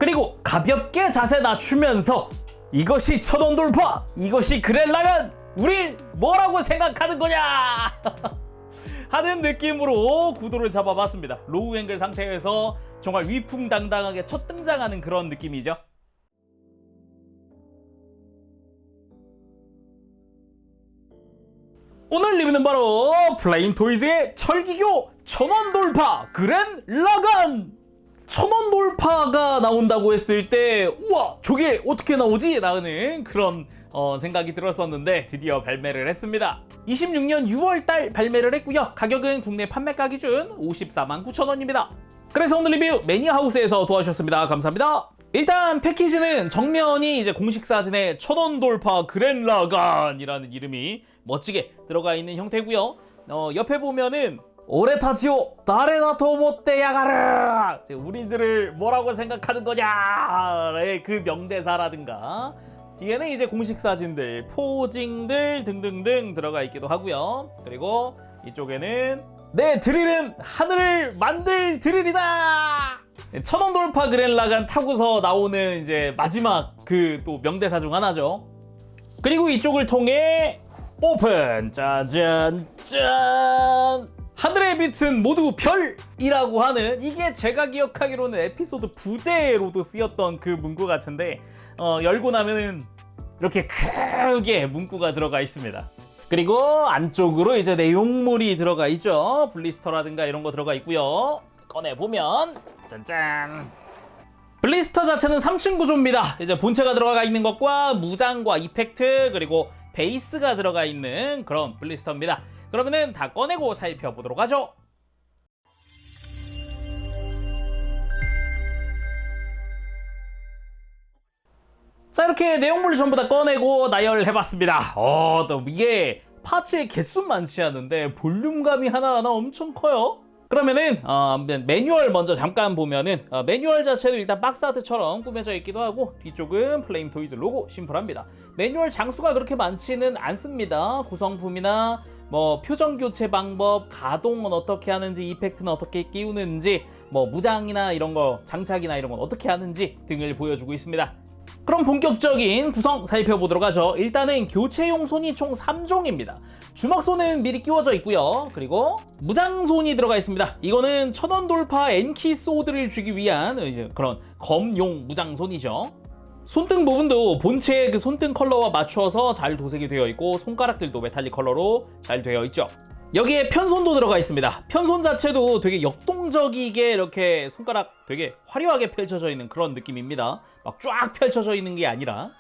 그리고 가볍게 자세 낮추면서 이것이 천원 돌파, 이것이 그랜라간, 우릴 뭐라고 생각하는 거냐 하는 느낌으로 구도를 잡아봤습니다. 로우 앵글 상태에서 정말 위풍당당하게 첫 등장하는 그런 느낌이죠. 오늘 리뷰는 바로 플레임토이즈의 철기교 천원 돌파 그랜라간! 천원 돌파가 나온다고 했을 때 우와 저게 어떻게 나오지? 라는 그런 생각이 들었었는데 드디어 발매를 했습니다. 26년 6월달 발매를 했고요. 가격은 국내 판매가 기준 549,000원입니다. 그래서 오늘 리뷰 매니아하우스에서 도와주셨습니다. 감사합니다. 일단 패키지는 정면이 이제 공식 사진에 천원 돌파 그랜라간이라는 이름이 멋지게 들어가 있는 형태고요. 옆에 보면은 오레타지오 나레나토 못대 야가르 우리들을 뭐라고 생각하는 거냐의 그 명대사라든가 뒤에는 이제 공식 사진들, 포징들 등등등 들어가 있기도 하고요. 그리고 이쪽에는 내 드릴은 하늘을 만들 드릴이다! 천원 돌파 그랜라간 타고서 나오는 이제 마지막 그 또 명대사 중 하나죠. 그리고 이쪽을 통해 오픈! 짜잔! 짠! 하늘의 빛은 모두 별이라고 하는 이게 제가 기억하기로는 에피소드 부제로도 쓰였던 그 문구 같은데 열고 나면은 이렇게 크게 문구가 들어가 있습니다. 그리고 안쪽으로 이제 내용물이 들어가 있죠. 블리스터라든가 이런 거 들어가 있고요. 꺼내보면 짠짠! 블리스터 자체는 3층 구조입니다. 이제 본체가 들어가 있는 것과 무장과 이펙트 그리고 베이스가 들어가 있는 그런 블리스터입니다. 그러면은 다 꺼내고 살펴보도록 하죠. 자 이렇게 내용물을 전부 다 꺼내고 나열해봤습니다. 또 이게 파츠의 개수 많지 않은데 볼륨감이 하나하나 엄청 커요. 그러면은 매뉴얼 먼저 잠깐 보면은 매뉴얼 자체도 일단 박스아트처럼 꾸며져 있기도 하고 뒤쪽은 플레임토이즈 로고 심플합니다. 매뉴얼 장수가 그렇게 많지는 않습니다. 구성품이나 뭐 표정 교체 방법, 가동은 어떻게 하는지, 이펙트는 어떻게 끼우는지, 뭐 무장이나 이런 거, 장착이나 이런 건 어떻게 하는지 등을 보여주고 있습니다. 그럼 본격적인 구성 살펴보도록 하죠. 일단은 교체용 손이 총 3종입니다. 주먹손은 미리 끼워져 있고요. 그리고 무장손이 들어가 있습니다. 이거는 천원 돌파 N키 소드를 주기 위한 이제 그런 검용 무장손이죠. 손등 부분도 본체의 그 손등 컬러와 맞춰서 잘 도색이 되어 있고 손가락들도 메탈릭 컬러로 잘 되어 있죠. 여기에 편손도 들어가 있습니다. 편손 자체도 되게 역동적이게 이렇게 손가락 되게 화려하게 펼쳐져 있는 그런 느낌입니다. 막 쫙 펼쳐져 있는 게 아니라.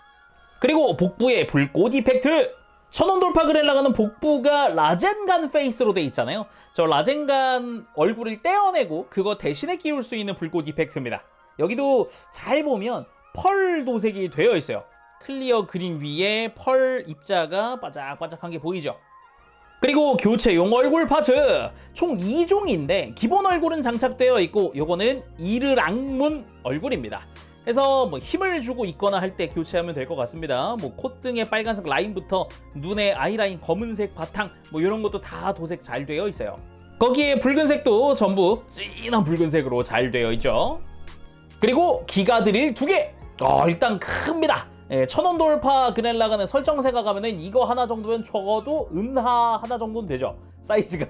그리고 복부에 불꽃 이펙트! 천원 돌파 그랜라간은 복부가 라젠간 페이스로 돼 있잖아요. 저 라젠간 얼굴을 떼어내고 그거 대신에 끼울 수 있는 불꽃 이펙트입니다. 여기도 잘 보면 펄 도색이 되어 있어요. 클리어 그린 위에 펄 입자가 바짝바짝한 게 보이죠. 그리고 교체용 얼굴 파츠 총 2종인데 기본 얼굴은 장착되어 있고 요거는 이르랑문 얼굴입니다. 그래서 뭐 힘을 주고 있거나 할 때 교체하면 될 것 같습니다. 뭐 콧등의 빨간색 라인부터 눈의 아이라인 검은색 바탕 뭐 이런 것도 다 도색 잘 되어 있어요. 거기에 붉은색도 전부 진한 붉은색으로 잘 되어 있죠. 그리고 기가 드릴 2개! 일단 큽니다. 천원 돌파 그랜라간의 설정세가 가면은 이거 하나 정도면 적어도 은하 하나 정도는 되죠. 사이즈가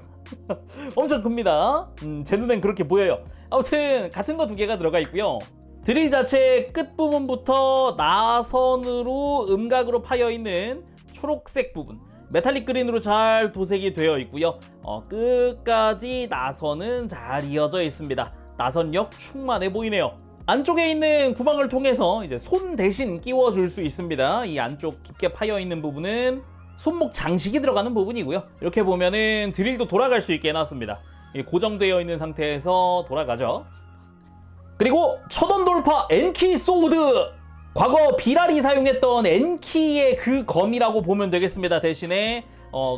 엄청 큽니다. 제 눈엔 그렇게 보여요. 아무튼 같은 거 2개가 들어가 있고요. 드릴 자체 끝부분부터 나선으로 음각으로 파여있는 초록색 부분 메탈릭 그린으로 잘 도색이 되어 있고요. 끝까지 나선은 잘 이어져 있습니다. 나선력 충만해 보이네요. 안쪽에 있는 구멍을 통해서 이제 손 대신 끼워줄 수 있습니다. 이 안쪽 깊게 파여 있는 부분은 손목 장식이 들어가는 부분이고요. 이렇게 보면은 드릴도 돌아갈 수 있게 해놨습니다. 고정되어 있는 상태에서 돌아가죠. 그리고 천원 돌파 N키 소드! 과거 비랄이 사용했던 N키의 그 검이라고 보면 되겠습니다. 대신에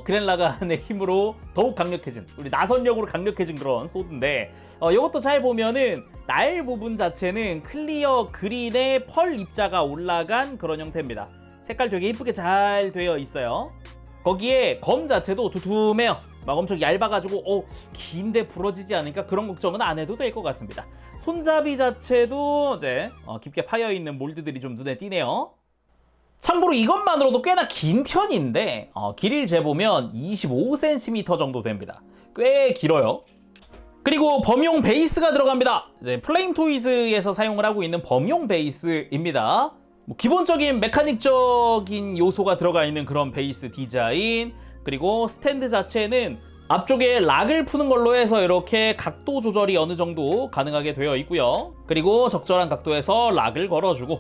그랜라간의 힘으로 더욱 강력해진 우리 나선력으로 강력해진 그런 소드인데 이것도 잘 보면은 날 부분 자체는 클리어 그린에 펄 입자가 올라간 그런 형태입니다. 색깔 되게 이쁘게 잘 되어 있어요. 거기에 검 자체도 두툼해요. 막 엄청 얇아가지고 긴데 부러지지 않으니까 그런 걱정은 안 해도 될 것 같습니다. 손잡이 자체도 이제 깊게 파여있는 몰드들이 좀 눈에 띄네요. 참고로 이것만으로도 꽤나 긴 편인데 길이를 재보면 25cm 정도 됩니다. 꽤 길어요. 그리고 범용 베이스가 들어갑니다. 이제 플레임 토이즈에서 사용을 하고 있는 범용 베이스입니다. 기본적인 메카닉적인 요소가 들어가 있는 그런 베이스 디자인, 그리고 스탠드 자체는 앞쪽에 락을 푸는 걸로 해서 이렇게 각도 조절이 어느 정도 가능하게 되어 있고요. 그리고 적절한 각도에서 락을 걸어주고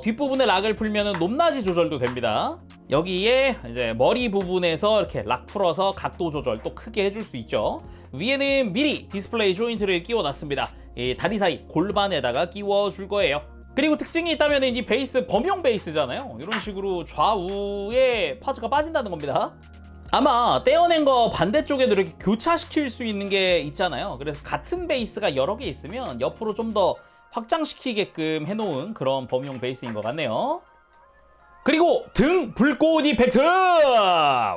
뒷부분에 락을 풀면은 높낮이 조절도 됩니다. 여기에 이제 머리 부분에서 이렇게 락 풀어서 각도 조절 또 크게 해줄 수 있죠. 위에는 미리 디스플레이 조인트를 끼워놨습니다. 이 다리 사이 골반에다가 끼워줄 거예요. 그리고 특징이 있다면 이 베이스 범용 베이스잖아요. 이런 식으로 좌우에 파츠가 빠진다는 겁니다. 아마 떼어낸 거 반대쪽에도 이렇게 교차시킬 수 있는 게 있잖아요. 그래서 같은 베이스가 여러 개 있으면 옆으로 좀 더 확장시키게끔 해놓은 그런 범용 베이스인 것 같네요. 그리고 등 불꽃 이펙트!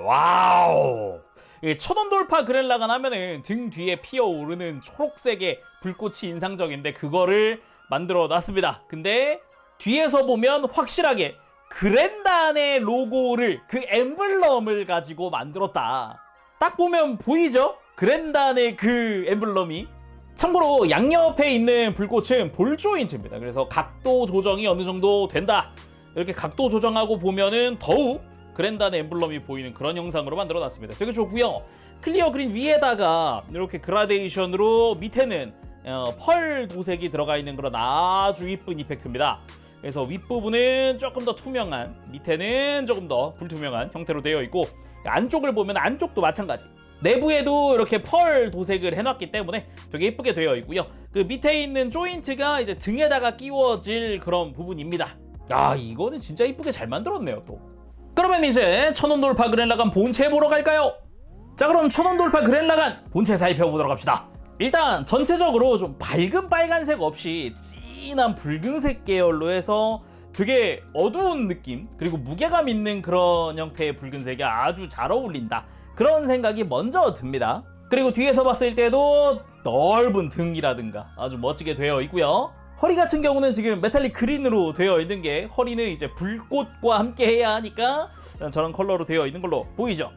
와우! 1000원 돌파 그랜라간 하면은 등 뒤에 피어오르는 초록색의 불꽃이 인상적인데 그거를 만들어 놨습니다. 근데 뒤에서 보면 확실하게 그랜단의 로고를, 그 엠블럼을 가지고 만들었다. 딱 보면 보이죠? 그랜단의 그 엠블럼이. 참고로 양옆에 있는 불꽃은 볼 조인트입니다. 그래서 각도 조정이 어느 정도 된다. 이렇게 각도 조정하고 보면은 더욱 그랜단의 엠블럼이 보이는 그런 영상으로 만들어 놨습니다. 되게 좋고요. 클리어 그린 위에다가 이렇게 그라데이션으로 밑에는 펄 도색이 들어가 있는 그런 아주 이쁜 이펙트입니다. 그래서 윗부분은 조금 더 투명한, 밑에는 조금 더 불투명한 형태로 되어 있고, 안쪽을 보면 안쪽도 마찬가지. 내부에도 이렇게 펄 도색을 해놨기 때문에 되게 예쁘게 되어 있고요. 그 밑에 있는 조인트가 이제 등에다가 끼워질 그런 부분입니다. 야, 이거는 진짜 이쁘게 잘 만들었네요, 또. 그러면 이제 1000원 돌파 그랜라간 본체 보러 갈까요? 자, 그럼 1000원 돌파 그랜라간 본체 살펴보도록 합시다. 일단 전체적으로 좀 밝은 빨간색 없이 진한 붉은색 계열로 해서 되게 어두운 느낌, 그리고 무게감 있는 그런 형태의 붉은색이 아주 잘 어울린다, 그런 생각이 먼저 듭니다. 그리고 뒤에서 봤을 때도 넓은 등이라든가 아주 멋지게 되어 있고요. 허리 같은 경우는 지금 메탈릭 그린으로 되어 있는 게, 허리는 이제 불꽃과 함께 해야 하니까 저런 컬러로 되어 있는 걸로 보이죠.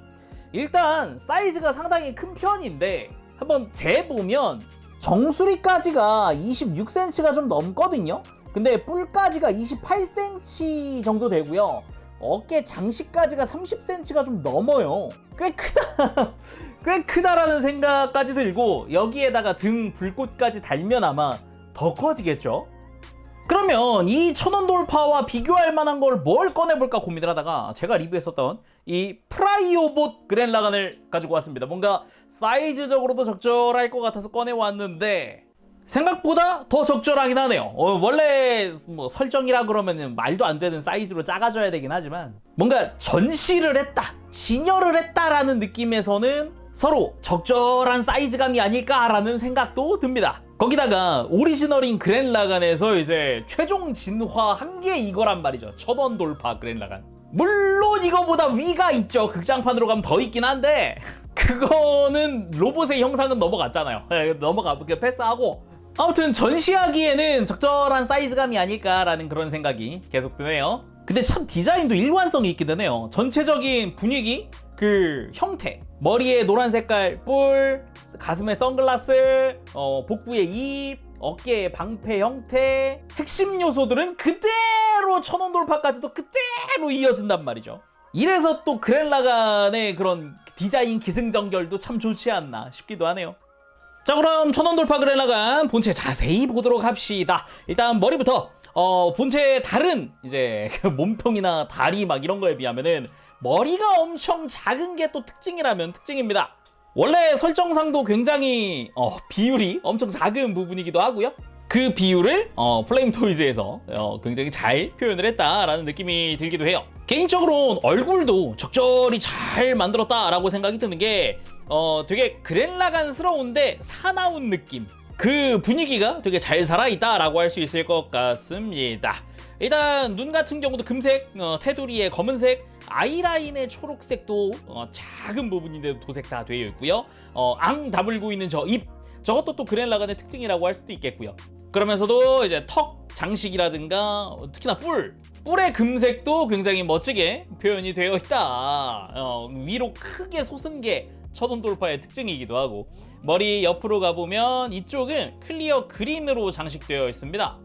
일단 사이즈가 상당히 큰 편인데 한번 재보면 정수리까지가 26cm가 좀 넘거든요. 근데 뿔까지가 28cm 정도 되고요. 어깨 장식까지가 30cm가 좀 넘어요. 꽤 크다. 꽤 크다라는 생각까지 들고, 여기에다가 등 불꽃까지 달면 아마 더 커지겠죠. 그러면 이 1000원 돌파와 비교할 만한 걸 뭘 꺼내볼까 고민을 하다가 제가 리뷰했었던 이 프라이오봇 그랜라간을 가지고 왔습니다. 뭔가 사이즈적으로도 적절할 것 같아서 꺼내왔는데 생각보다 더 적절하긴 하네요. 원래 뭐 설정이라 그러면 말도 안 되는 사이즈로 작아져야 되긴 하지만 뭔가 전시를 했다, 진열을 했다라는 느낌에서는 서로 적절한 사이즈감이 아닐까라는 생각도 듭니다. 거기다가 오리지널인 그랜라간에서 이제 최종 진화한 게 이거란 말이죠. 1000원 돌파 그랜라간. 물론 이거보다 위가 있죠. 극장판으로 가면 더 있긴 한데 그거는 로봇의 형상은 넘어갔잖아요. 넘어가 패스하고, 아무튼 전시하기에는 적절한 사이즈감이 아닐까라는 그런 생각이 계속 드네요. 근데 참 디자인도 일관성이 있긴 해요. 전체적인 분위기, 그 형태, 머리에 노란 색깔 뿔, 가슴에 선글라스, 복부에 입, 어깨에 방패 형태, 핵심 요소들은 그대로 1000원 돌파까지도 그대로 이어진단 말이죠. 이래서 또 그랜라간의 그런 디자인 기승전결도 참 좋지 않나 싶기도 하네요. 자, 그럼 1000원 돌파 그랜라간 본체 자세히 보도록 합시다. 일단 머리부터 본체의 다른 이제 몸통이나 다리 막 이런 거에 비하면은 머리가 엄청 작은 게 또 특징이라면 특징입니다. 원래 설정상도 굉장히 비율이 엄청 작은 부분이기도 하고요. 그 비율을 플레임 토이즈에서 굉장히 잘 표현을 했다라는 느낌이 들기도 해요. 개인적으로는 얼굴도 적절히 잘 만들었다라고 생각이 드는 게 되게 그랜라간스러운데 사나운 느낌, 그 분위기가 되게 잘 살아있다라고 할 수 있을 것 같습니다. 일단 눈 같은 경우도 금색, 테두리에 검은색, 아이라인의 초록색도 작은 부분인데도 도색 다 되어 있고요. 앙 다물고 있는 저 입, 저것도 또 그랜라간의 특징이라고 할 수도 있겠고요. 그러면서도 이제 턱 장식이라든가 특히나 뿔의 금색도 굉장히 멋지게 표현이 되어 있다. 위로 크게 솟은 게 천원 돌파의 특징이기도 하고, 머리 옆으로 가보면 이쪽은 클리어 그린으로 장식되어 있습니다.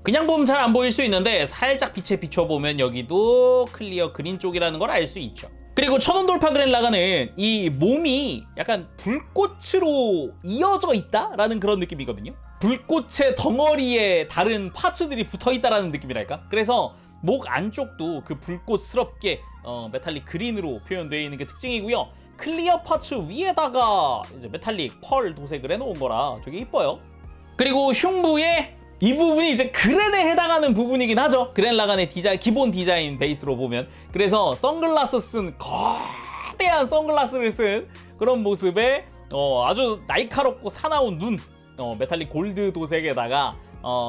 그냥 보면 잘 안 보일 수 있는데 살짝 빛에 비춰보면 여기도 클리어 그린 쪽이라는 걸 알 수 있죠. 그리고 천원 돌파 그랜라간은 이 몸이 약간 불꽃으로 이어져 있다라는 그런 느낌이거든요. 불꽃의 덩어리에 다른 파츠들이 붙어 있다라는 느낌이랄까? 그래서 목 안쪽도 그 불꽃스럽게 메탈릭 그린으로 표현되어 있는 게 특징이고요. 클리어 파츠 위에다가 이제 메탈릭 펄 도색을 해놓은 거라 되게 이뻐요. 그리고 흉부에 이 부분이 이제 그랜에 해당하는 부분이긴 하죠. 그랜라간의 디자인, 기본 디자인 베이스로 보면. 그래서 선글라스 쓴, 거대한 선글라스를 쓴 그런 모습에 아주 날카롭고 사나운 눈, 메탈릭 골드 도색에다가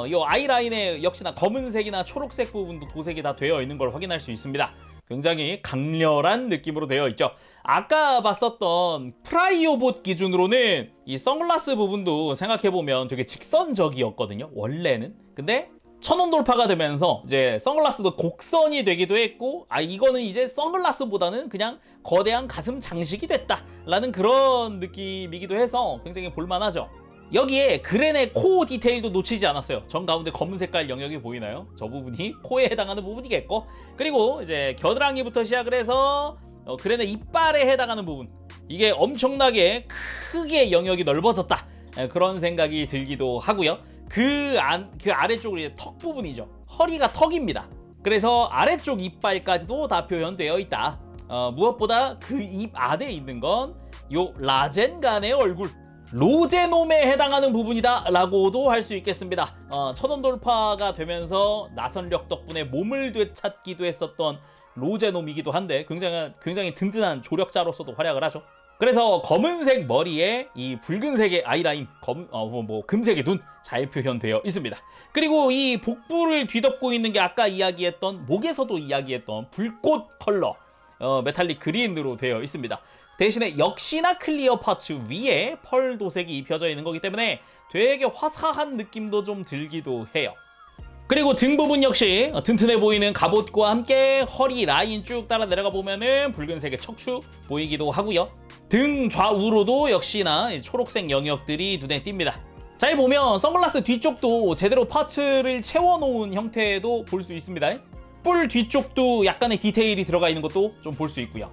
이 아이라인에 역시나 검은색이나 초록색 부분도 도색이 다 되어 있는 걸 확인할 수 있습니다. 굉장히 강렬한 느낌으로 되어 있죠. 아까 봤었던 프라이오봇 기준으로는 이 선글라스 부분도 생각해보면 되게 직선적이었거든요, 원래는. 근데 천원 돌파가 되면서 이제 선글라스도 곡선이 되기도 했고, 이거는 이제 선글라스보다는 그냥 거대한 가슴 장식이 됐다라는 그런 느낌이기도 해서 굉장히 볼만하죠. 여기에 그랜의 코 디테일도 놓치지 않았어요. 정 가운데 검은 색깔 영역이 보이나요? 저 부분이 코에 해당하는 부분이겠고, 그리고 이제 겨드랑이부터 시작을 해서 그랜의 이빨에 해당하는 부분, 이게 엄청나게 크게 영역이 넓어졌다, 그런 생각이 들기도 하고요. 그 아래쪽으로 이제 턱 부분이죠. 허리가 턱입니다. 그래서 아래쪽 이빨까지도 다 표현되어 있다. 무엇보다 그 입 안에 있는 건 요 라젠간의 얼굴, 로제놈에 해당하는 부분이다 라고도 할 수 있겠습니다. 천원 돌파가 되면서 나선력 덕분에 몸을 되찾기도 했었던 로제놈이기도 한데 굉장히 든든한 조력자로서도 활약을 하죠. 그래서 검은색 머리에 이 붉은색의 아이라인, 금색의 눈 잘 표현되어 있습니다. 그리고 이 복부를 뒤덮고 있는 게 아까 이야기했던, 목에서도 이야기했던 불꽃 컬러, 메탈릭 그린으로 되어 있습니다. 대신에 역시나 클리어 파츠 위에 펄 도색이 입혀져 있는 거기 때문에 되게 화사한 느낌도 좀 들기도 해요. 그리고 등 부분 역시 튼튼해 보이는 갑옷과 함께 허리 라인 쭉 따라 내려가 보면은 붉은색의 척추 보이기도 하고요. 등 좌우로도 역시나 초록색 영역들이 눈에 띕니다. 잘 보면 선글라스 뒤쪽도 제대로 파츠를 채워놓은 형태도 볼 수 있습니다. 뿔 뒤쪽도 약간의 디테일이 들어가 있는 것도 좀 볼 수 있고요.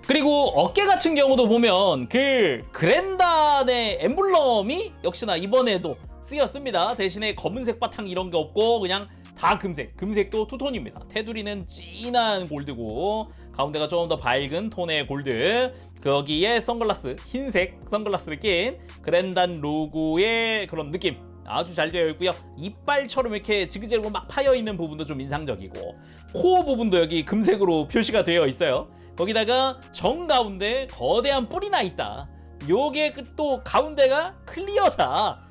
그리고 어깨 같은 경우도 보면 그 그랜단의 엠블럼이 역시나 이번에도 쓰였습니다. 대신에 검은색 바탕 이런 게 없고 그냥 다 금색도 투톤입니다. 테두리는 진한 골드고 가운데가 좀 더 밝은 톤의 골드, 거기에 선글라스, 흰색 선글라스를 낀 그랜단 로고의 그런 느낌 아주 잘 되어 있고요. 이빨처럼 이렇게 지그재그로 막 파여 있는 부분도 좀 인상적이고, 코 부분도 여기 금색으로 표시가 되어 있어요. 거기다가 정 가운데 거대한 뿔이 나 있다. 요게 또 가운데가 클리어다.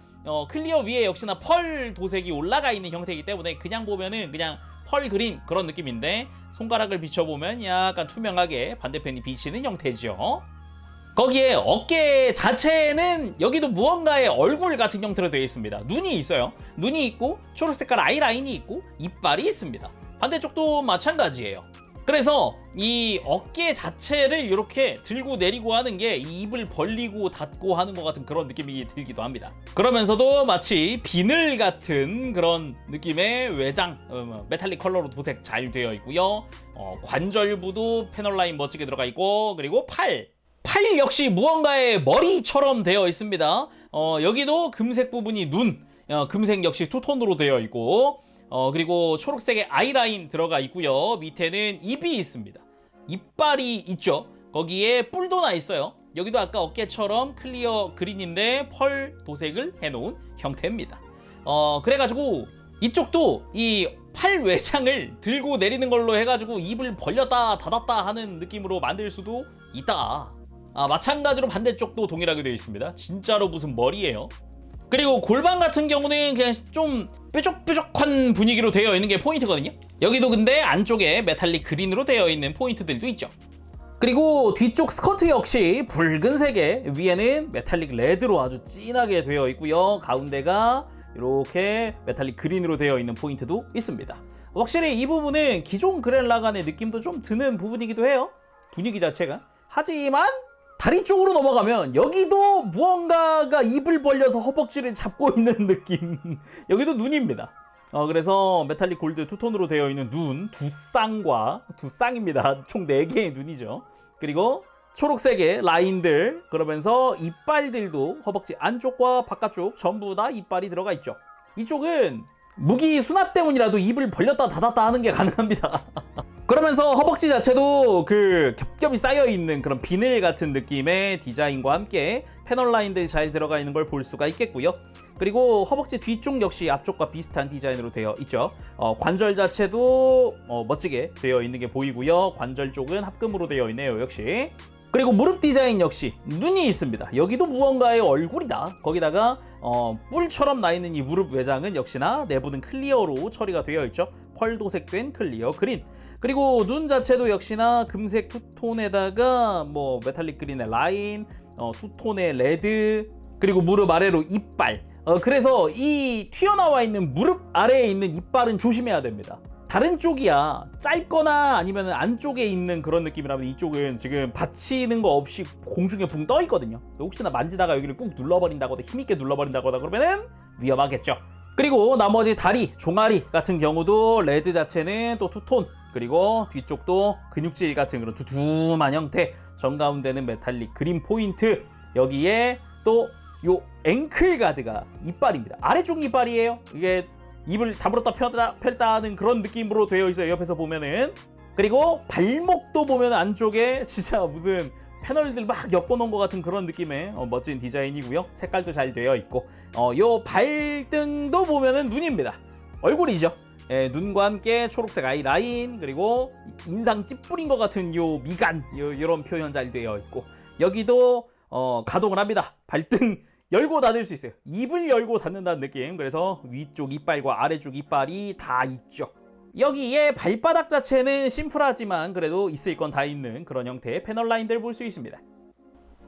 클리어 위에 역시나 펄 도색이 올라가 있는 형태이기 때문에 그냥 보면은 그냥 펄 그린 그런 느낌인데, 손가락을 비춰보면 약간 투명하게 반대편이 비치는 형태죠. 거기에 어깨 자체는 여기도 무언가의 얼굴 같은 형태로 되어 있습니다. 눈이 있어요. 눈이 있고 초록색깔 아이라인이 있고 이빨이 있습니다. 반대쪽도 마찬가지예요. 그래서 이 어깨 자체를 이렇게 들고 내리고 하는 게 이 입을 벌리고 닫고 하는 것 같은 그런 느낌이 들기도 합니다. 그러면서도 마치 비늘 같은 그런 느낌의 외장, 메탈릭 컬러로 도색 잘 되어 있고요. 관절부도 패널 라인 멋지게 들어가 있고, 그리고 팔 역시 무언가의 머리처럼 되어 있습니다. 여기도 금색 부분이 눈, 금색 역시 투톤으로 되어 있고, 그리고 초록색의 아이라인 들어가 있고요. 밑에는 입이 있습니다. 이빨이 있죠. 거기에 뿔도 나 있어요. 여기도 아까 어깨처럼 클리어 그린인데 펄 도색을 해놓은 형태입니다. 그래가지고 이쪽도 이 팔 외장을 들고 내리는 걸로 해가지고 입을 벌렸다 닫았다 하는 느낌으로 만들 수도 있다. 마찬가지로 반대쪽도 동일하게 되어 있습니다. 진짜로 무슨 머리예요. 그리고 골반 같은 경우는 그냥 좀 뾰족뾰족한 분위기로 되어 있는 게 포인트거든요. 여기도 근데 안쪽에 메탈릭 그린으로 되어 있는 포인트들도 있죠. 그리고 뒤쪽 스커트 역시 붉은색에 위에는 메탈릭 레드로 아주 진하게 되어 있고요. 가운데가 이렇게 메탈릭 그린으로 되어 있는 포인트도 있습니다. 확실히 이 부분은 기존 그랜라간의 느낌도 좀 드는 부분이기도 해요. 분위기 자체가. 하지만 다리 쪽으로 넘어가면 여기도 무언가가 입을 벌려서 허벅지를 잡고 있는 느낌. 여기도 눈입니다. 그래서 메탈릭 골드 투톤으로 되어 있는 눈 두 쌍입니다. 총 4개의 눈이죠. 그리고 초록색의 라인들, 그러면서 이빨들도 허벅지 안쪽과 바깥쪽 전부 다 이빨이 들어가 있죠. 이쪽은 무기 수납 때문이라도 입을 벌렸다 닫았다 하는 게 가능합니다. 그러면서 허벅지 자체도 그 겹겹이 쌓여있는 그런 비늘 같은 느낌의 디자인과 함께 패널 라인들이 잘 들어가 있는 걸 볼 수가 있겠고요. 그리고 허벅지 뒤쪽 역시 앞쪽과 비슷한 디자인으로 되어 있죠. 관절 자체도 멋지게 되어 있는 게 보이고요. 관절 쪽은 합금으로 되어 있네요, 역시. 그리고 무릎 디자인 역시 눈이 있습니다. 여기도 무언가의 얼굴이다. 거기다가 뿔처럼 나 있는 이 무릎 외장은 역시나 내부는 클리어로 처리가 되어 있죠. 펄 도색된 클리어 그린. 그리고 눈 자체도 역시나 금색 투톤에다가 뭐 메탈릭 그린의 라인, 투톤의 레드, 그리고 무릎 아래로 이빨. 그래서 이 튀어나와 있는 무릎 아래에 있는 이빨은 조심해야 됩니다. 다른 쪽이야 짧거나 아니면 안쪽에 있는 그런 느낌이라면 이쪽은 지금 받치는 거 없이 공중에 붕 떠 있거든요. 혹시나 만지다가 여기를 꾹 눌러버린다거나 힘있게 눌러버린다거나 그러면은 위험하겠죠. 그리고 나머지 다리, 종아리 같은 경우도 레드 자체는 또 투톤, 그리고 뒤쪽도 근육질 같은 그런 두툼한 형태, 정가운데는 메탈릭 그린 포인트, 여기에 또 요 앵클 가드가 이빨입니다. 아래쪽 이빨이에요. 이게 입을 다물었다 펼다 하는 그런 느낌으로 되어 있어요, 옆에서 보면은. 그리고 발목도 보면 안쪽에 진짜 무슨 패널들 막 엮어놓은 것 같은 그런 느낌의 멋진 디자인이고요. 색깔도 잘 되어 있고, 요 발등도 보면은 눈입니다. 얼굴이죠. 예, 눈과 함께 초록색 아이 라인, 그리고 인상 찌푸린 것 같은 요 미간, 요런 표현 잘 되어 있고, 여기도 가동을 합니다. 발등 열고 닫을 수 있어요. 입을 열고 닫는다는 느낌. 그래서 위쪽 이빨과 아래쪽 이빨이 다 있죠. 여기에 발바닥 자체는 심플하지만 그래도 있을 건 다 있는 그런 형태의 패널 라인들 볼 수 있습니다.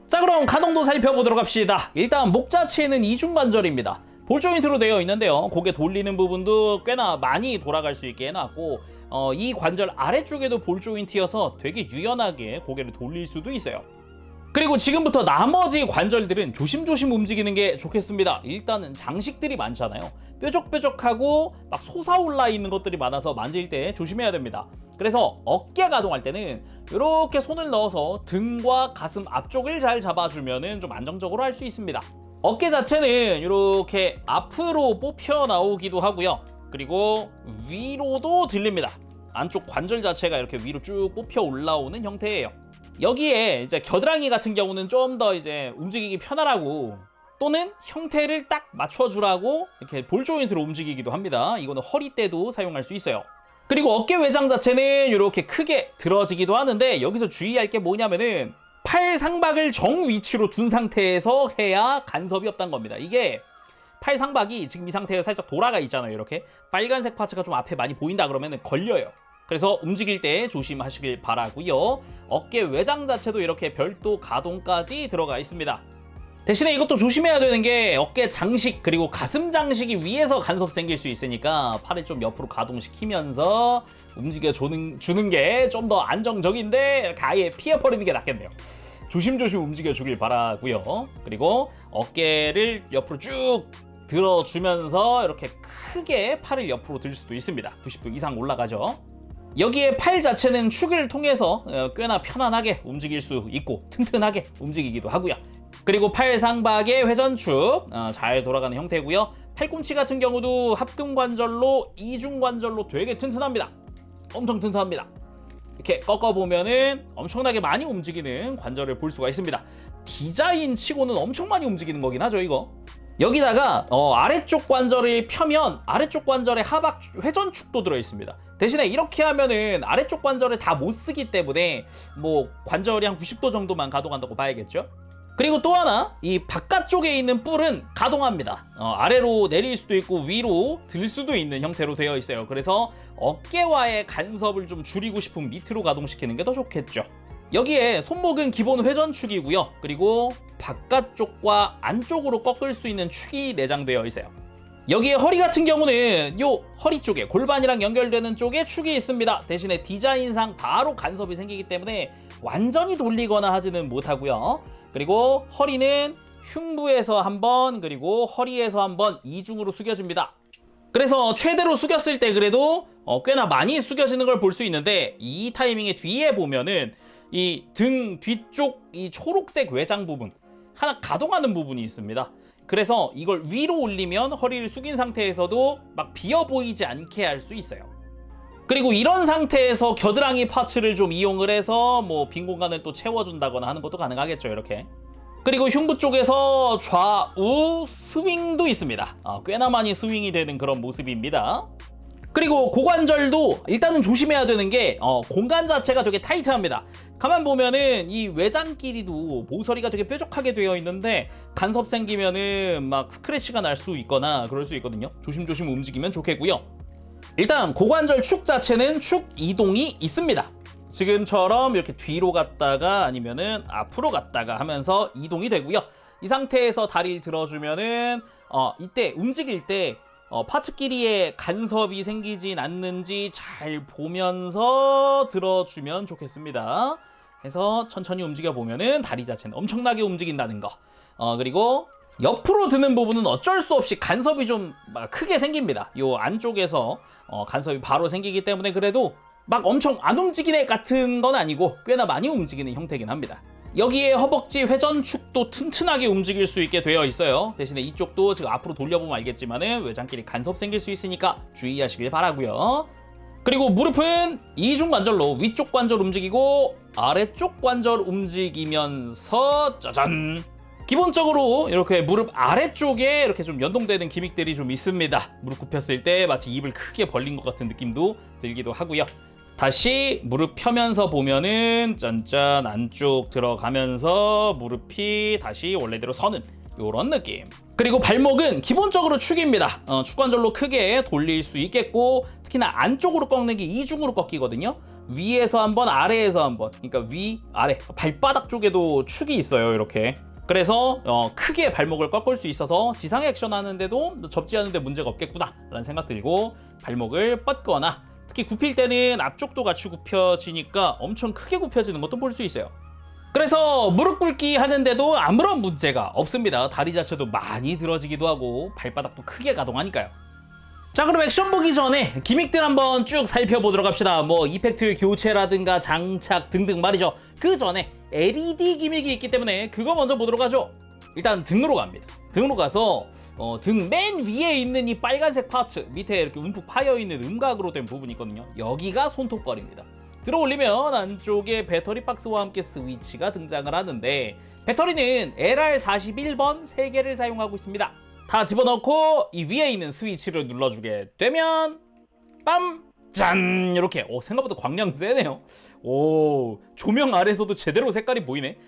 자, 그럼 가동도 살펴보도록 합시다. 일단 목 자체는 이중관절입니다. 볼 조인트로 되어 있는데요. 고개 돌리는 부분도 꽤나 많이 돌아갈 수 있게 해놨고, 이 관절 아래쪽에도 볼 조인트여서 되게 유연하게 고개를 돌릴 수도 있어요. 그리고 지금부터 나머지 관절들은 조심조심 움직이는 게 좋겠습니다. 일단은 장식들이 많잖아요. 뾰족뾰족하고 막 솟아올라 있는 것들이 많아서 만질 때 조심해야 됩니다. 그래서 어깨 가동할 때는 이렇게 손을 넣어서 등과 가슴 앞쪽을 잘 잡아주면 좀 안정적으로 할 수 있습니다. 어깨 자체는 이렇게 앞으로 뽑혀 나오기도 하고요. 그리고 위로도 들립니다. 안쪽 관절 자체가 이렇게 위로 쭉 뽑혀 올라오는 형태예요. 여기에 이제 겨드랑이 같은 경우는 좀 더 이제 움직이기 편하라고, 또는 형태를 딱 맞춰주라고 이렇게 볼 조인트로 움직이기도 합니다. 이거는 허리 때도 사용할 수 있어요. 그리고 어깨 외장 자체는 이렇게 크게 들어지기도 하는데, 여기서 주의할 게 뭐냐면은 팔 상박을 정 위치로 둔 상태에서 해야 간섭이 없다는 겁니다. 이게 팔 상박이 지금 이 상태에서 살짝 돌아가 있잖아요. 이렇게 빨간색 파츠가 좀 앞에 많이 보인다 그러면 걸려요. 그래서 움직일 때 조심하시길 바라고요. 어깨 외장 자체도 이렇게 별도 가동까지 들어가 있습니다. 대신에 이것도 조심해야 되는 게 어깨 장식 그리고 가슴 장식이 위에서 간섭 생길 수 있으니까 팔을 좀 옆으로 가동시키면서 움직여 주는 게 좀 더 안정적인데, 이렇게 아예 피해버리는 게 낫겠네요. 조심조심 움직여 주길 바라고요. 그리고 어깨를 옆으로 쭉 들어주면서 이렇게 크게 팔을 옆으로 들 수도 있습니다. 90도 이상 올라가죠. 여기에 팔 자체는 축을 통해서 꽤나 편안하게 움직일 수 있고 튼튼하게 움직이기도 하고요. 그리고 팔 상박의 회전축 잘 돌아가는 형태고요. 팔꿈치 같은 경우도 합금관절로 이중관절로 되게 튼튼합니다. 엄청 튼튼합니다. 이렇게 꺾어보면은 엄청나게 많이 움직이는 관절을 볼 수가 있습니다. 디자인 치고는 엄청 많이 움직이는 거긴 하죠, 이거. 여기다가 아래쪽 관절을 펴면 아래쪽 관절에 하박 회전축도 들어있습니다. 대신에 이렇게 하면은 아래쪽 관절을 다 못 쓰기 때문에 뭐 관절이 한 90도 정도만 가동한다고 봐야겠죠. 그리고 또 하나, 이 바깥쪽에 있는 뿔은 가동합니다. 아래로 내릴 수도 있고 위로 들 수도 있는 형태로 되어 있어요. 그래서 어깨와의 간섭을 좀 줄이고 싶으면 밑으로 가동시키는 게 더 좋겠죠. 여기에 손목은 기본 회전축이고요. 그리고 바깥쪽과 안쪽으로 꺾을 수 있는 축이 내장되어 있어요. 여기에 허리 같은 경우는 요 허리 쪽에 골반이랑 연결되는 쪽에 축이 있습니다. 대신에 디자인상 바로 간섭이 생기기 때문에 완전히 돌리거나 하지는 못하고요. 그리고 허리는 흉부에서 한 번, 그리고 허리에서 한 번 이중으로 숙여줍니다. 그래서 최대로 숙였을 때 그래도 꽤나 많이 숙여지는 걸 볼 수 있는데, 이 타이밍에 뒤에 보면은 이 등 뒤쪽 이 초록색 외장 부분 하나 가동하는 부분이 있습니다. 그래서 이걸 위로 올리면 허리를 숙인 상태에서도 막 비어 보이지 않게 할 수 있어요. 그리고 이런 상태에서 겨드랑이 파츠를 좀 이용을 해서 뭐 빈 공간을 또 채워준다거나 하는 것도 가능하겠죠, 이렇게. 그리고 흉부 쪽에서 좌우 스윙도 있습니다. 꽤나 많이 스윙이 되는 그런 모습입니다. 그리고 고관절도 일단은 조심해야 되는 게 공간 자체가 되게 타이트합니다. 가만 보면은 이 외장 길이도 모서리가 되게 뾰족하게 되어 있는데 간섭 생기면은 막 스크래치가 날 수 있거나 그럴 수 있거든요. 조심조심 움직이면 좋겠고요. 일단 고관절 축 자체는 축 이동이 있습니다. 지금처럼 이렇게 뒤로 갔다가 아니면은 앞으로 갔다가 하면서 이동이 되고요. 이 상태에서 다리를 들어주면은 이때 움직일 때 파츠끼리의 간섭이 생기진 않는지 잘 보면서 들어주면 좋겠습니다. 그래서 천천히 움직여 보면은 다리 자체는 엄청나게 움직인다는 거. 그리고 옆으로 드는 부분은 어쩔 수 없이 간섭이 좀 크게 생깁니다. 요 안쪽에서 간섭이 바로 생기기 때문에 그래도 막 엄청 안 움직이네 같은 건 아니고 꽤나 많이 움직이는 형태긴 합니다. 여기에 허벅지 회전축도 튼튼하게 움직일 수 있게 되어 있어요. 대신에 이쪽도 지금 앞으로 돌려보면 알겠지만은 외장끼리 간섭 생길 수 있으니까 주의하시길 바라고요. 그리고 무릎은 이중 관절로 위쪽 관절 움직이고 아래쪽 관절 움직이면서 짜잔! 기본적으로 이렇게 무릎 아래쪽에 이렇게 좀 연동되는 기믹들이 좀 있습니다. 무릎 굽혔을 때 마치 입을 크게 벌린 것 같은 느낌도 들기도 하고요. 다시 무릎 펴면서 보면은 짠짠 안쪽 들어가면서 무릎이 다시 원래대로 서는 이런 느낌. 그리고 발목은 기본적으로 축입니다. 축관절로 크게 돌릴 수 있겠고 특히나 안쪽으로 꺾는 게 이중으로 꺾이거든요. 위에서 한 번, 아래에서 한 번. 그러니까 위, 아래, 발바닥 쪽에도 축이 있어요. 이렇게. 그래서 크게 발목을 꺾을 수 있어서 지상 액션 하는데도 접지 않는데 문제가 없겠구나 라는 생각 들고 발목을 뻗거나 특히 굽힐 때는 앞쪽도 같이 굽혀지니까 엄청 크게 굽혀지는 것도 볼 수 있어요. 그래서 무릎 꿇기 하는데도 아무런 문제가 없습니다. 다리 자체도 많이 들어지기도 하고 발바닥도 크게 가동하니까요. 자, 그럼 액션 보기 전에 기믹들 한번 쭉 살펴보도록 합시다. 뭐 이펙트 교체라든가 장착 등등 말이죠. 그 전에 LED 기믹이 있기 때문에 그거 먼저 보도록 하죠. 일단 등으로 갑니다. 등으로 가서 등 맨 위에 있는 이 빨간색 파츠 밑에 이렇게 움푹 파여있는 음각으로 된 부분이 있거든요. 여기가 손톱벌입니다. 들어 올리면 안쪽에 배터리 박스와 함께 스위치가 등장을 하는데 배터리는 LR41번 3개를 사용하고 있습니다. 다 집어넣고 이 위에 있는 스위치를 눌러주게 되면 빰! 짠! 이렇게 생각보다 광량 세네요. 오, 조명 아래서도 제대로 색깔이 보이네.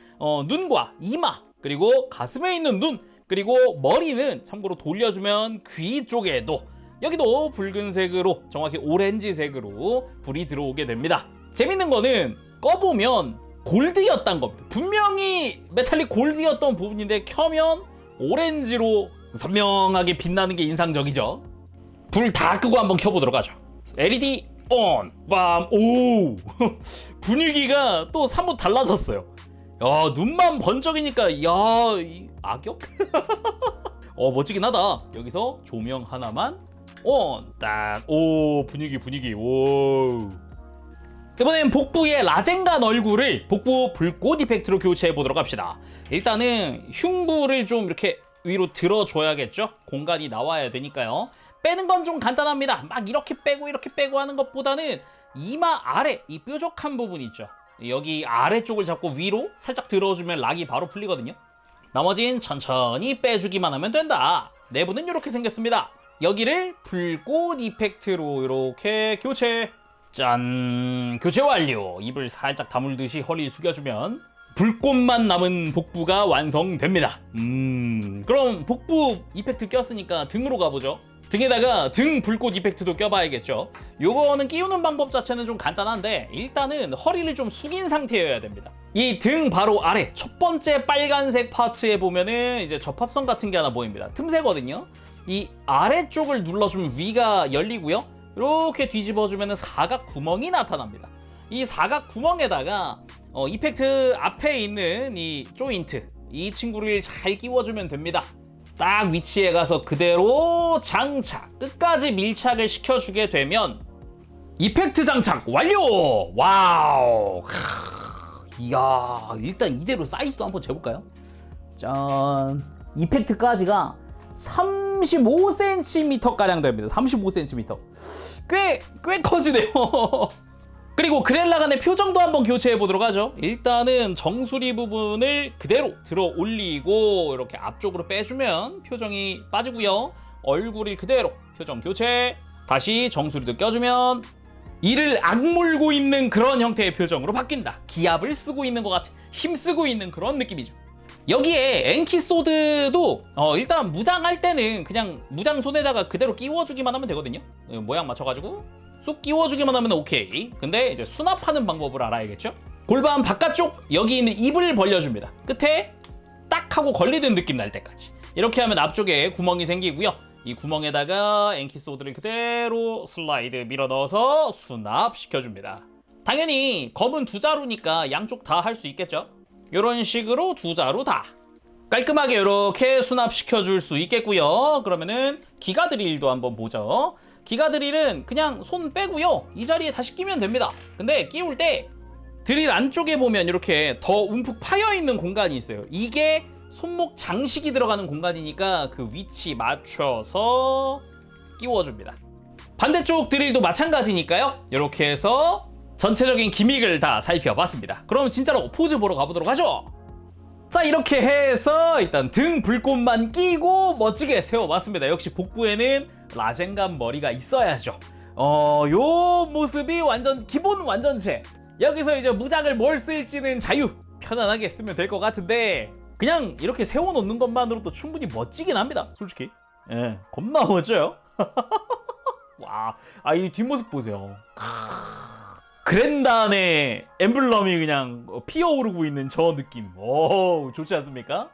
눈과 이마 그리고 가슴에 있는 눈 그리고 머리는 참고로 돌려주면 귀 쪽에도 여기도 붉은색으로 정확히 오렌지색으로 불이 들어오게 됩니다. 재밌는 거는 꺼보면 골드였단 겁니다. 분명히 메탈릭 골드였던 부분인데 켜면 오렌지로 선명하게 빛나는 게 인상적이죠. 불 다 끄고 한번 켜보도록 하죠. LED ON! 빰! 오! 분위기가 또 사뭇 달라졌어요. 야, 눈만 번쩍이니까 야, 이 악역? 멋지긴 하다. 여기서 조명 하나만 ON! 딱! 오, 분위기. 오. 이번엔 복부의 라젠간 얼굴을 복부 불꽃 이펙트로 교체해 보도록 합시다. 일단은 흉부를 좀 이렇게 위로 들어줘야겠죠? 공간이 나와야 되니까요. 빼는 건 좀 간단합니다. 막 이렇게 빼고 하는 것보다는 이마 아래 이 뾰족한 부분 있죠. 여기 아래쪽을 잡고 위로 살짝 들어주면 락이 바로 풀리거든요. 나머진 천천히 빼주기만 하면 된다. 내부는 이렇게 생겼습니다. 여기를 불꽃 이펙트로 이렇게 교체. 짠! 교체 완료. 입을 살짝 다물듯이 허리를 숙여주면 불꽃만 남은 복부가 완성됩니다. 그럼 복부 이펙트 꼈으니까 등으로 가보죠. 등에다가 등 불꽃 이펙트도 껴봐야겠죠. 요거는 끼우는 방법 자체는 좀 간단한데 일단은 허리를 좀 숙인 상태여야 됩니다. 이 등 바로 아래 첫 번째 빨간색 파츠에 보면은 이제 접합선 같은 게 하나 보입니다. 틈새거든요. 이 아래쪽을 눌러주면 위가 열리고요. 이렇게 뒤집어주면 사각 구멍이 나타납니다. 이 사각 구멍에다가 이펙트 앞에 있는 이 조인트, 이 친구를 잘 끼워주면 됩니다. 딱 위치에 가서 그대로 장착, 끝까지 밀착을 시켜주게 되면 이펙트 장착 완료! 와우! 이야, 일단 이대로 사이즈도 한번 재볼까요? 짠! 이펙트까지가 35cm가량 됩니다. 35cm. 꽤 커지네요. 그리고 그렐라간의 표정도 한번 교체해 보도록 하죠. 일단은 정수리 부분을 그대로 들어 올리고 이렇게 앞쪽으로 빼주면 표정이 빠지고요. 얼굴이 그대로 표정 교체. 다시 정수리도 껴주면 이를 악물고 있는 그런 형태의 표정으로 바뀐다. 기압을 쓰고 있는 것 같은, 힘쓰고 있는 그런 느낌이죠. 여기에 엔키소드도 일단 무장할 때는 그냥 무장 손에다가 그대로 끼워주기만 하면 되거든요. 모양 맞춰가지고 쑥 끼워주기만 하면 오케이. 근데 이제 수납하는 방법을 알아야겠죠. 골반 바깥쪽 여기 있는 입을 벌려줍니다. 끝에 딱 하고 걸리는 느낌 날 때까지. 이렇게 하면 앞쪽에 구멍이 생기고요. 이 구멍에다가 엔키소드를 그대로 슬라이드 밀어 넣어서 수납시켜줍니다. 당연히 검은 두 자루니까 양쪽 다 할 수 있겠죠. 이런 식으로 두 자루 다 깔끔하게 이렇게 수납시켜줄 수 있겠고요. 그러면은 기가 드릴도 한번 보죠. 기가 드릴은 그냥 손 빼고요. 이 자리에 다시 끼면 됩니다. 근데 끼울 때 드릴 안쪽에 보면 이렇게 더 움푹 파여있는 공간이 있어요. 이게 손목 장식이 들어가는 공간이니까 그 위치 맞춰서 끼워줍니다. 반대쪽 드릴도 마찬가지니까요. 이렇게 해서 전체적인 기믹을 다 살펴봤습니다. 그럼 진짜로 포즈 보러 가보도록 하죠. 자, 이렇게 해서 일단 등 불꽃만 끼고 멋지게 세워봤습니다. 역시 복부에는 라젠감 머리가 있어야죠. 요 모습이 완전 기본 완전체. 여기서 이제 무장을 뭘 쓸지는 자유 편안하게 쓰면 될 것 같은데 그냥 이렇게 세워놓는 것만으로도 충분히 멋지긴 합니다. 솔직히 겁나 멋져요. 와, 이 뒷모습 보세요. 그랜단의 엠블럼이 그냥 피어오르고 있는 저 느낌. 오, 좋지 않습니까?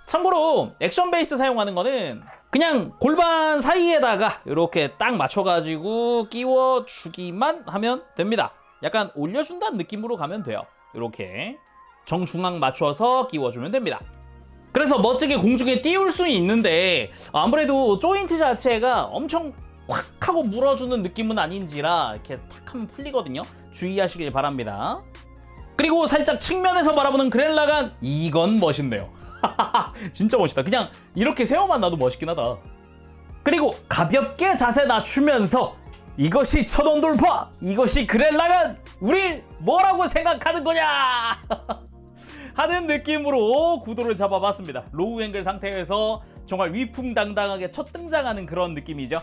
참고로 액션 베이스 사용하는 거는 그냥 골반 사이에다가 이렇게 딱 맞춰가지고 끼워주기만 하면 됩니다. 약간 올려준다는 느낌으로 가면 돼요. 이렇게 정중앙 맞춰서 끼워주면 됩니다. 그래서 멋지게 공중에 띄울 수 있는데 아무래도 조인트 자체가 엄청 콱 하고 물어주는 느낌은 아닌지라 이렇게 탁 하면 풀리거든요. 주의하시길 바랍니다. 그리고 살짝 측면에서 바라보는 그렐라간, 이건 멋있네요. 진짜 멋있다. 그냥 이렇게 세워만 놔도 멋있긴 하다. 그리고 가볍게 자세 낮추면서 이것이 천원 돌파! 이것이 그렐라간! 우릴 뭐라고 생각하는 거냐! 하는 느낌으로 구도를 잡아봤습니다. 로우 앵글 상태에서 정말 위풍당당하게 첫 등장하는 그런 느낌이죠.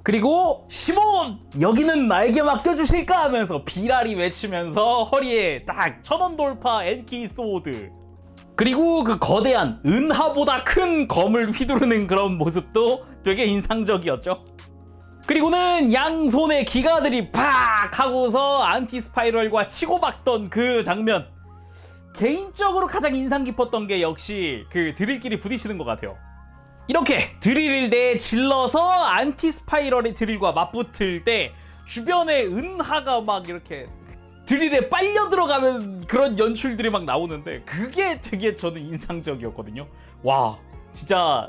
그리고 시몬! 여기는 나에게 맡겨주실까? 하면서 비라리 외치면서 허리에 딱 천원 돌파 엔키 소드. 그리고 그 거대한 은하보다 큰 검을 휘두르는 그런 모습도 되게 인상적이었죠. 그리고는 양손에 기가들이 팍 하고서 안티 스파이럴과 치고받던 그 장면. 개인적으로 가장 인상 깊었던 게 역시 그 드릴끼리 부딪히는 것 같아요. 이렇게 드릴을 내질러서 안티 스파이럴의 드릴과 맞붙을 때 주변에 은하가 막 이렇게 드릴에 빨려 들어가는 그런 연출들이 막 나오는데 그게 되게 저는 인상적이었거든요. 와, 진짜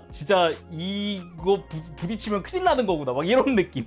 이거 부딪히면 큰일 나는 거구나 막 이런 느낌.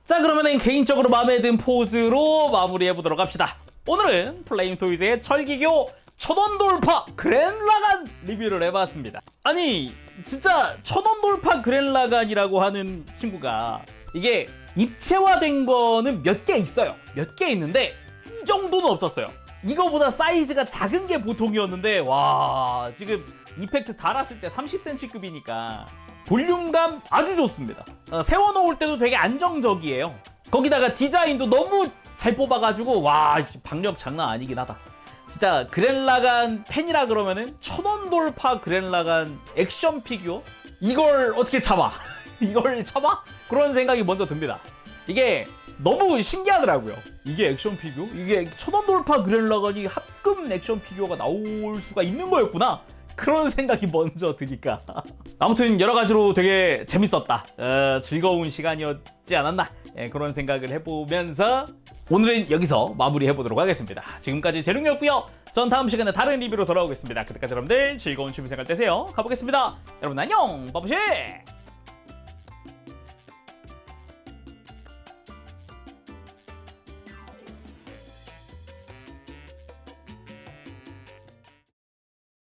자, 그러면은 개인적으로 마음에 든 포즈로 마무리해보도록 합시다. 오늘은 플레임토이즈의 철기교 천원 돌파 그랜라간 리뷰를 해봤습니다. 아니 진짜 천원 돌파 그랜라간이라고 하는 친구가 이게 입체화된 거는 몇 개 있어요. 몇 개 있는데 이 정도는 없었어요. 이거보다 사이즈가 작은 게 보통이었는데 와, 지금 이펙트 달았을 때 30cm급이니까 볼륨감 아주 좋습니다. 세워놓을 때도 되게 안정적이에요. 거기다가 디자인도 너무 잘 뽑아가지고 와 박력 장난 아니긴 하다. 진짜 그랜라간 팬이라 그러면은 1000원 돌파 그랜라간 액션 피규어? 이걸 어떻게 참아? 이걸 참아? 그런 생각이 먼저 듭니다. 이게 너무 신기하더라고요. 이게 액션 피규어? 이게 1000원 돌파 그랜라간이 합금 액션 피규어가 나올 수가 있는 거였구나. 그런 생각이 먼저 드니까. 아무튼 여러 가지로 되게 재밌었다. 즐거운 시간이었지 않았나. 그런 생각을 해보면서 오늘은 여기서 마무리해보도록 하겠습니다. 지금까지 재룡이었고요. 전 다음 시간에 다른 리뷰로 돌아오겠습니다. 그때까지 여러분들 즐거운 취미생활 되세요. 가보겠습니다. 여러분 안녕. 바보시